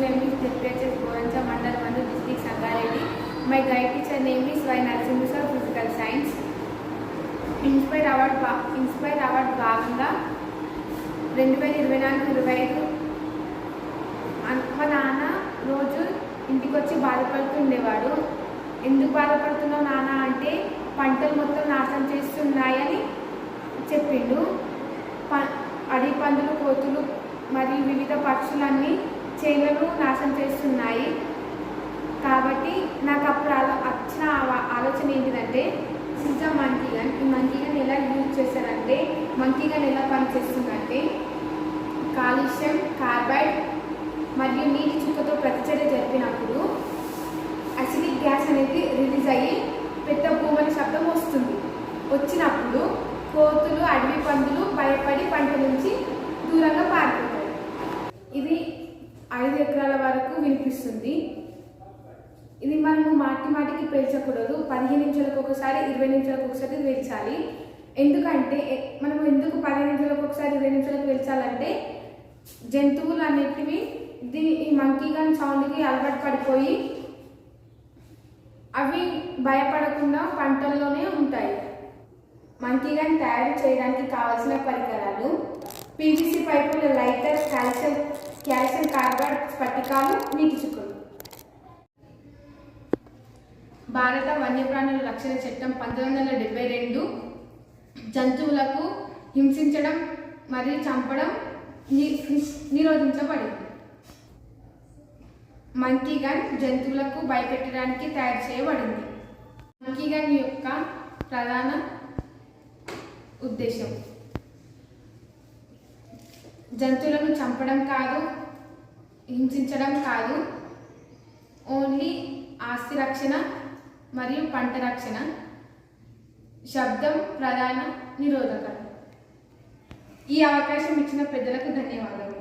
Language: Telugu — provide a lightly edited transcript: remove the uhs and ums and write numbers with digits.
name is ZPHS Gorancha Mandal Mandu District Sangareddy. My guide teacher name is Y. Narasimha Sir, Physical Science. Inspire Award భాగంగా 2024-25 మా నాన్న రోజు ఇంటికి వచ్చి బాధపడుతుండేవాడు. ఎందుకు బాధపడుతున్నావు నాన్న అంటే పంటలు మొత్తం నాశనం చేస్తున్నాయని చెప్పిండు. అడవి పందులు, కోతులు మరియు వివిధ పక్షులన్నీ చేలను నాశనం చేస్తున్నాయి. కాబట్టి నాకు అప్పుడు వచ్చిన ఆలోచన ఏంటిదంటే మంకీ గన్, ఈ మంకీ గన్ ఎలా యూజ్ చేశారంటే మంకీ గన్ ఎలా పనిచేస్తుందంటే కాలుష్యం, కార్బైడ్ మరియు నీటి చుక్కతో ప్రతిచర్య జరిపినప్పుడు అసిడిక్ గ్యాస్ అనేది రిలీజ్ అయ్యి పెద్ద భూమని శబ్దం వచ్చినప్పుడు కోతులు, అడవి పందులు భయపడి పంట నుంచి దూరంగా పారిపోతాయి. ఇది 5 ఎకరాల వరకు వినిపిస్తుంది. ఇది మనము మాటికి పేల్చకూడదు. 15 నిమిషాలకు ఒకసారి, 20 నిమిషాలకు ఒకసారి పేల్చాలి. ఎందుకంటే మనం ఎందుకు 15 నిమిషాలకు ఒకసారి, 20 నిమిషాలకు పేల్చాలంటే జంతువులు అనేటివి ఈ మంకీ గన్ సౌండ్కి అలవాటు పడిపోయి అవి భయపడకుండా పంటల్లోనే ఉంటాయి. మంకీ గన్ తయారు చేయడానికి కావాల్సిన పరికరాలు: పీవీసీ పైపుల, లైటర్, కాల్షియం కార్బైడ్ స్ఫటికాలు, నీటి చుక్కలు. భారత వన్యప్రాణుల రక్షణ చట్టం 1972 జంతువులకు హింసించడం మరియు చంపడం నిరోధించబడింది. మంకీ గన్ జంతువులకు భయపెట్టడానికి తయారు చేయబడింది. మంకీ గన్ యొక్క ప్రధాన ఉద్దేశం జంతువులను చంపడం కాదు, హింసించడం కాదు, ఓన్లీ ఆస్తి రక్షణ మరియు పంట రక్షణ. శబ్దం ప్రధాన నిరోధకం. ఈ అవకాశం ఇచ్చిన పెద్దలకు ధన్యవాదాలు.